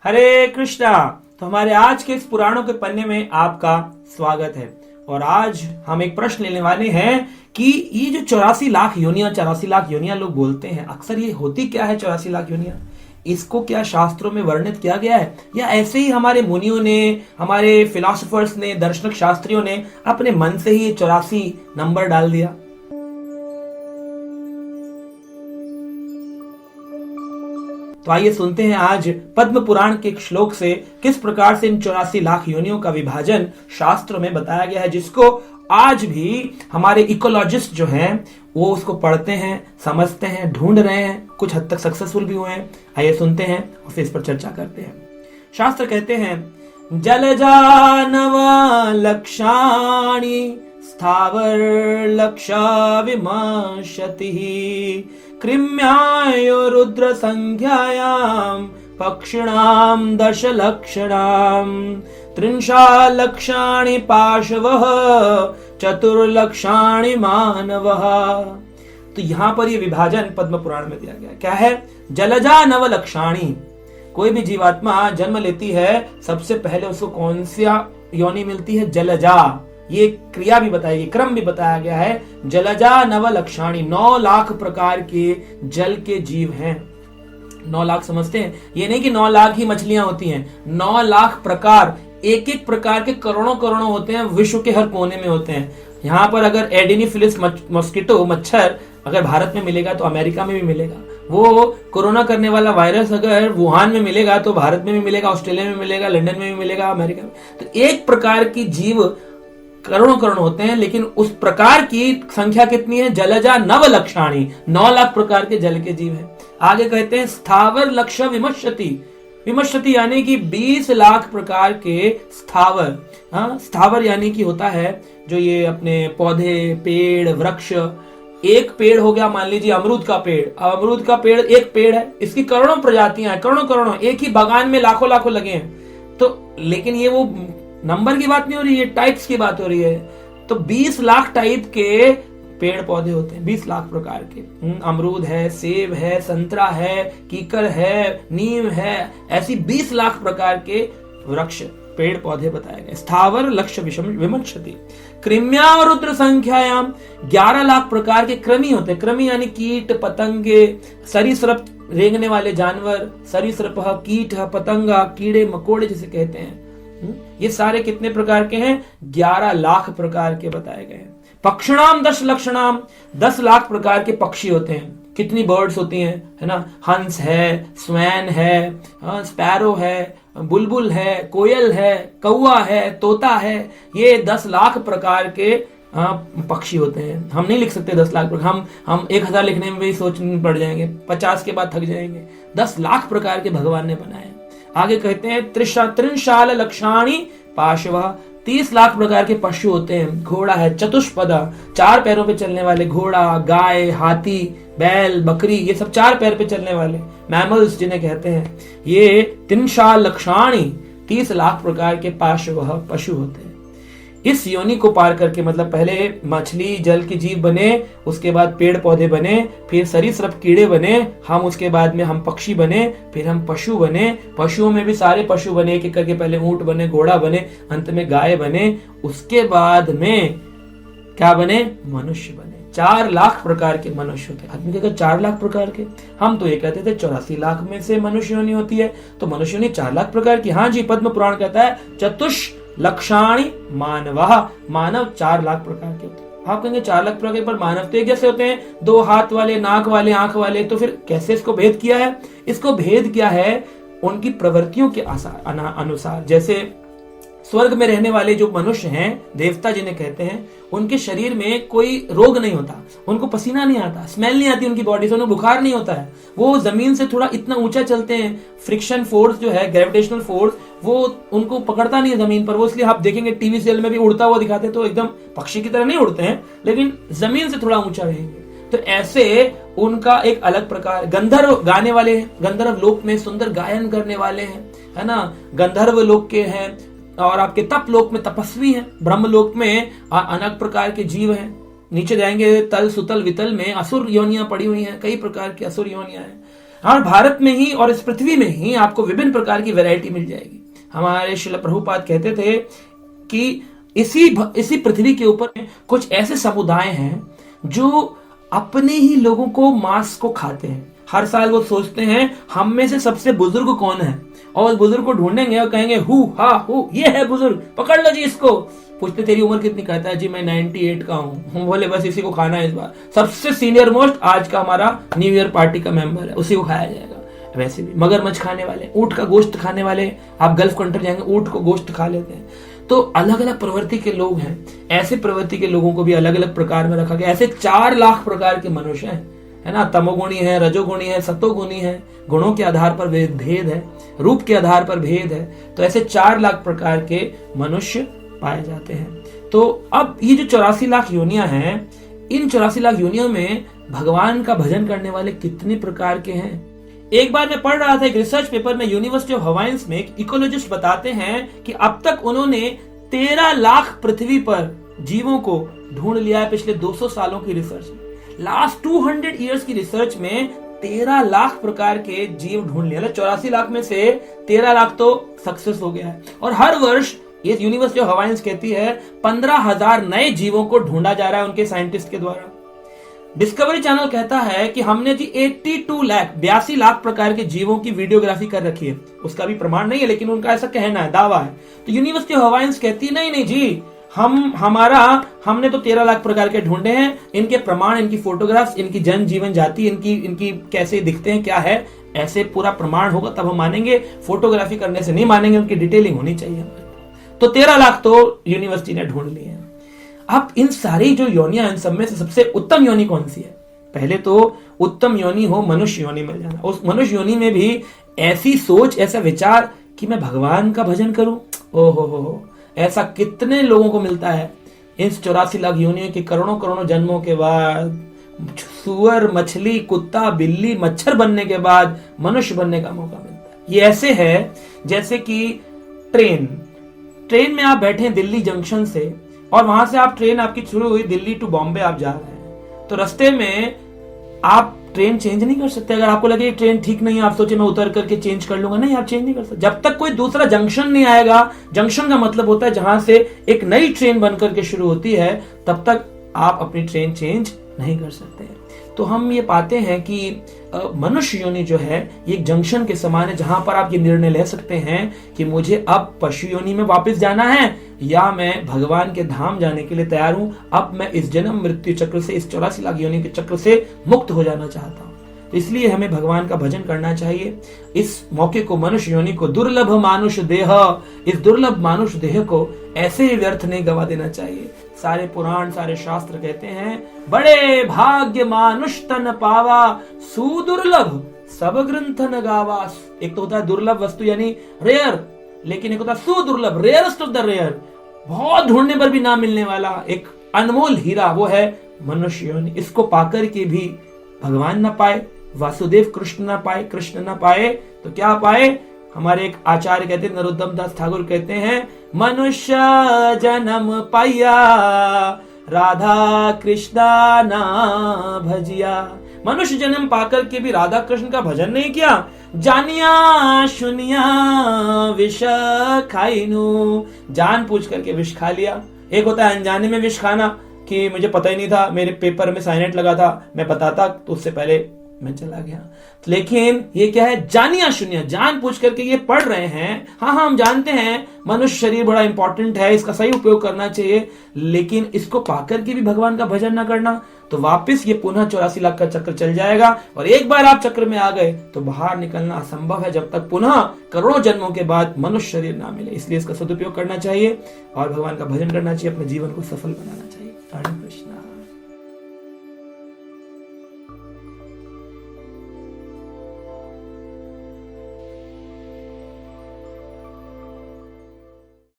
हरे कृष्णा। तो हमारे आज के इस पुराणों के पन्ने में आपका स्वागत है। और आज हम एक प्रश्न लेने वाले हैं कि ये जो 84 लाख योनियां लोग बोलते हैं, अक्सर ये होती क्या है 84 लाख योनियां? इसको क्या शास्त्रों में वर्णित किया गया है या ऐसे ही हमारे मुनियों ने, हमारे फिलोसोफर्स ने, दर्शक शास्त्रियों ने अपने मन से ही 84 नंबर डाल दिया? तो आइए सुनते हैं आज पद्म पुराण के एक श्लोक से किस प्रकार से इन 84 लाख योनियों का विभाजन शास्त्र में बताया गया है, जिसको आज भी हमारे इकोलॉजिस्ट जो हैं वो उसको पढ़ते हैं, समझते हैं, ढूंढ रहे हैं, कुछ हद तक सक्सेसफुल भी हुए हैं। आइए सुनते हैं और फिर इस पर चर्चा करते हैं। शास्त्र कहते हैं, जलजानव लक्षाणि स्थावर लक्षा विमर्शति कृम्यायो रुद्र संख्यायाम पक्षिणाम 10 लक्षणाम 3 लक्षाणि पाशवः 4 लक्षाणि मानवः। तो यहां पर ये विभाजन पद्म पुराण में दिया गया। क्या है? जलजा नव लक्षाणि। कोई भी जीवात्मा जन्म लेती है, सबसे पहले उसको कौन सी योनि मिलती है? जलजा। ये क्रिया भी बताई गई, क्रम भी बताया गया है। जलजा नव लक्षाणि, 9 लाख प्रकार के जल के जीव हैं। 9 लाख समझते हैं? ये नहीं कि 9 लाख ही मछलियां होती हैं, 9 लाख प्रकार, एक एक प्रकार के करोड़ों करोड़ों होते हैं, विश्व के हर कोने में होते हैं। यहाँ पर अगर एडेनोफिलिस मॉस्किटो मच्छर अगर भारत में मिलेगा तो अमेरिका में भी मिलेगा। वो कोरोना करने वाला वायरस अगर वुहान में मिलेगा तो भारत में भी मिलेगा, ऑस्ट्रेलिया में मिलेगा, लंदन में भी मिलेगा, अमेरिका में। तो एक प्रकार की जीव करोड़ों करोड़ होते हैं, लेकिन उस प्रकार की संख्या कितनी है? जलजा नव लक्षाणि, 9 लाख प्रकार के जल के जीव हैं। आगे कहते हैं स्थावर लक्ष्य विमर्शति। विमर्शति यानी कि 20 लाख प्रकार के स्थावर। स्थावर यानी कि होता है जो ये अपने पौधे, पेड़, वृक्ष। एक पेड़ हो गया, मान लीजिए अमरूद का पेड़। अब अमरूद का पेड़ एक पेड़ है, इसकी करोड़ों प्रजातियां हैं, करोड़ों करोड़ों, एक ही बागान में लाखों लाखों लगे हैं। तो लेकिन ये वो नंबर की बात नहीं हो रही है, टाइप्स की बात हो रही है। तो 20 लाख टाइप के पेड़ पौधे होते हैं, 20 लाख प्रकार के। अमरूद है, सेब है, संतरा है, कीकर है, नीम है, ऐसी 20 लाख प्रकार के वृक्ष, पेड़ पौधे बताए गए। स्थावर लक्ष्य विमर्शति कृम्या और रुद्र संख्यायाम, 11 लाख प्रकार के कृमि होते हैं। कृमि यानी कीट पतंगे, सरीसृप रेंगने वाले जानवर, सरीसृप, कीट, पतंगा, कीड़े मकोड़े जिसे कहते हैं। ये सारे कितने प्रकार के हैं? 11 लाख प्रकार के बताए गए हैं। पक्षिणाम 10 लक्षणाम, 10 लाख प्रकार के पक्षी होते हैं। कितनी बर्ड्स होती हैं, है ना? हंस है, स्वैन है, स्पैरो है, बुलबुल है, कोयल है, कौवा है, तोता है। ये 10 लाख प्रकार के पक्षी होते हैं। हम नहीं लिख सकते 10 लाख प्रकार, हम 1000 लिखने में भी सोचने पड़ जाएंगे, 50 के बाद थक जाएंगे। 10 लाख प्रकार के भगवान ने बनाए। आगे कहते हैं 3 लक्षाणि पाशवः, 30 लाख प्रकार के पशु होते हैं। घोड़ा है, चतुष्पदा, 4 पैरों पे चलने वाले, घोड़ा, गाय, हाथी, बैल, बकरी, ये सब 4 पैर पे चलने वाले मैमल्स जिन्हें कहते हैं। ये 3 लक्षाणि, 30 लाख प्रकार के पाशवः पशु होते हैं। इस योनि को पार करके, मतलब पहले मछली जल के जीव बने, उसके बाद पेड़ पौधे बने, फिर सरीसृप कीड़े बने, हम उसके बाद में हम पक्षी बने, फिर हम पशु बने। पशुओं में भी सारे पशु बने, एक एक करके पहले ऊंट बने, घोड़ा बने, अंत में गाय बने, उसके बाद में क्या बने? मनुष्य बने। 4 लाख प्रकार के मनुष्य होते हैं। आदमी कहता 4 लाख प्रकार के, हम तो ये कहते थे 84 लाख में से मनुष्य योनि होती है, तो मनुष्य योनि 4 लाख प्रकार की। हाँ जी, पद्म पुराण कहता है 4 लक्षाणि मानवः, मानव 4 लाख प्रकार के होते हैं। आप कहेंगे 4 लाख प्रकार पर मानव तो एक जैसे होते हैं, 2 हाथ वाले, नाक वाले, आंख वाले, तो फिर कैसे इसको भेद किया है? इसको भेद किया है उनकी प्रवृत्तियों के अनुसार। जैसे स्वर्ग में रहने वाले जो मनुष्य हैं, देवता जिन्हें कहते हैं, उनके शरीर में कोई रोग नहीं होता, उनको पसीना नहीं आता, स्मेल नहीं आती उनकी बॉडी से, उन्हें बुखार नहीं होता है। वो जमीन से थोड़ा इतना ऊंचा चलते हैं, फ्रिक्शन फोर्स जो है, ग्रेविटेशनल फोर्स, वो उनको पकड़ता नहीं है जमीन पर। वो इसलिए आप देखेंगे टीवी सीरियल में भी उड़ता हुआ दिखाते, तो एकदम पक्षी की तरह नहीं उड़ते हैं, लेकिन जमीन से थोड़ा ऊंचा रहेंगे। तो ऐसे उनका एक अलग प्रकार। गंधर्व गाने वाले हैं, गंधर्व लोक में सुंदर गायन करने वाले हैं, है ना? गंधर्व लोक के हैं। और आपके तप लोक में तपस्वी हैं, ब्रह्म लोक में अनेक प्रकार के जीव हैं। नीचे जाएंगे तल सुतल वितल में असुर योनियां पड़ी हुई हैं, कई प्रकार की असुर योनियां हैं। और भारत में ही और इस पृथ्वी में ही आपको विभिन्न प्रकार की वैरायटी मिल जाएगी। हमारे श्रील प्रभुपाद कहते थे कि इसी पृथ्वी के ऊपर कुछ ऐसे समुदाय हैं जो अपने ही लोगों को मांस को खाते हैं। हर साल वो सोचते हैं हम में से सबसे बुजुर्ग कौन है, और उस बुजुर्ग को ढूंढेंगे और कहेंगे हु ये है बुजुर्ग, पकड़ लो जी इसको। पूछते तेरी उम्र कितनी, कहता है जी मैं 98 का हूँ। हम बोले बस इसी को खाना है इस बार, सबसे सीनियर मोस्ट आज का हमारा न्यू ईयर पार्टी का मेंबर है, उसी को खाया जाएगा। वैसे भी मगरमच्छ खाने वाले, ऊंट का गोश्त खाने वाले, आप गल्फ कंट्री जाएंगे ऊंट को गोश्त खा लेते हैं। तो अलग अलग प्रवृत्ति के लोग हैं। ऐसे प्रवृत्ति के लोगों को भी अलग अलग प्रकार में रखा गया। ऐसे 4 लाख प्रकार के मनुष्य हैं, है ना। तमोगुणी है, रजोगुणी है, सतोगुणी है, गुणों के आधार पर भेद है, रूप के आधार पर भेद है। तो ऐसे 4 लाख प्रकार के मनुष्य पाए जाते हैं। तो अब ये जो 84 लाख योनियां हैं, इन 84 लाख योनियों में भगवान का भजन करने वाले कितने प्रकार के हैं। एक बार मैं पढ़ रहा था एक रिसर्च पेपर में, यूनिवर्सिटी ऑफ हवाईन्स में एक इकोलॉजिस्ट बताते हैं कि अब तक उन्होंने 13 लाख पृथ्वी पर जीवों को ढूंढ लिया है पिछले 200 सालों की रिसर्च में। लास्ट 200 इयर्स की रिसर्च में 13 लाख प्रकार के जीव ढूंढ लिया। 84 लाख में से 13 लाख तो सक्सेस हो गया है। और हर वर्ष ये यूनिवर्सिटी ऑफ हवाईन्स कहती है 15,000 नए जीवों को ढूंढा जा रहा है उनके साइंटिस्ट के द्वारा। डिस्कवरी चैनल कहता है कि हमने जी 82 लाख प्रकार के जीवों की वीडियोग्राफी कर रखी है। उसका भी प्रमाण नहीं है, लेकिन उनका ऐसा कहना है, दावा है। तो यूनिवर्सिटी ऑफ हवाईन्स कहती है नहीं जी, हमने तो 13 लाख प्रकार के ढूंढे हैं, इनके प्रमाण, इनकी फोटोग्राफ्स, इनकी जन जीवन जाति, इनकी कैसे दिखते हैं, क्या है, ऐसे पूरा प्रमाण होगा तब हम मानेंगे। फोटोग्राफी करने से नहीं मानेंगे, उनकी डिटेलिंग होनी चाहिए। तो 13 लाख तो यूनिवर्सिटी ने ढूंढ लिए हैं। अब इन सारी जो योनियां, इन सब में से सबसे उत्तम योनि कौन सी है? पहले तो उत्तम योनि हो मनुष्य योनि मिल जाना। उस मनुष्य योनि में भी ऐसी सोच, ऐसा विचार कि मैं भगवान का भजन करूं, ओहो, ऐसा कितने लोगों को मिलता है। इस 84 लाख योनियों के करोड़ों जन्मों के बाद, सुअर, मछली, कुत्ता, बिल्ली, मच्छर बनने के बाद मनुष्य बनने का मौका मिलता है। ये ऐसे है जैसे कि ट्रेन में आप बैठे दिल्ली जंक्शन से, और वहां से आप ट्रेन आपकी शुरू हुई दिल्ली टू बॉम्बे आप जा रहे हैं, तो रास्ते में आप ट्रेन चेंज नहीं कर सकते। अगर आपको लगे ट्रेन ठीक नहीं है, आप सोचे मैं उतर करके चेंज कर लूंगा, नहीं, आप चेंज नहीं कर सकते जब तक कोई दूसरा जंक्शन नहीं आएगा। जंक्शन का मतलब होता है जहां से एक नई ट्रेन बनकर के शुरू होती है, तब तक आप अपनी ट्रेन चेंज नहीं कर सकते। तो हम ये पाते हैं कि मनुष्य योनि जो है ये एक जंक्शन के समान है, जहां पर आप ये निर्णय ले सकते हैं कि मुझे अब पशु योनि में वापस जाना है या मैं भगवान के धाम जाने के लिए तैयार हूं। अब मैं इस जन्म मृत्यु चक्र से, इस 84 लाख योनि के चक्र से मुक्त हो जाना चाहता हूं। तो इसलिए हमें भगवान का भजन करना चाहिए। इस मौके को, मनुष्य योनि को, दुर्लभ मानुष देह, इस दुर्लभ मानुष देह को ऐसे ही व्यर्थ नहीं गवा देना चाहिए। सारे पुराण, सारे शास्त्र कहते हैं बड़े भाग्य मानुष तन पावा, सुदुर्लभ सब ग्रंथ न गावा। एक तो होता है दुर्लभ वस्तु यानी रेयर, लेकिन एक होता है सुदुर्लभ, रेयरेस्ट ऑफ द रेयर, बहुत ढूंढने पर भी ना मिलने वाला एक अनमोल हीरा, वो है मनुष्य योनि। इसको पाकर के भी भगवान न पाए, वासुदेव कृष्ण न पाए, कृष्ण न पाए तो क्या पाए? हमारे एक आचार्य कहते हैं, नरोत्तम दास ठाकुर कहते हैं, मनुष्य जन्म पाया राधा कृष्णा ना भजिया। मनुष्य जन्म पाकर के भी राधा कृष्ण का भजन नहीं किया। जानिया सुनिया विष खाइनु, जान पूछ करके विष खा लिया। एक होता है अनजाने में विष खाना, कि मुझे पता ही नहीं था, मेरे पेपर में साइनेट लगा था, मैं बताता तो उससे पहले मैं चला गया। लेकिन ये क्या है? जानिया सुनिया, जान पूछ करके ये पढ़ रहे हैं। हाँ, हम जानते हैं मनुष्य शरीर बड़ा इंपॉर्टेंट है, इसका सही उपयोग करना चाहिए, लेकिन इसको पाकर के भी भगवान का भजन ना करना, तो वापस ये पुनः 84 लाख का चक्र चल जाएगा। और एक बार आप चक्र में आ गए तो बाहर निकलना असंभव है, जब तक पुनः करोड़ों जन्मों के बाद मनुष्य शरीर ना मिले। इसलिए इसका सदुपयोग करना चाहिए और भगवान का भजन करना चाहिए, अपने जीवन को सफल बनाना चाहिए। हरे कृष्ण।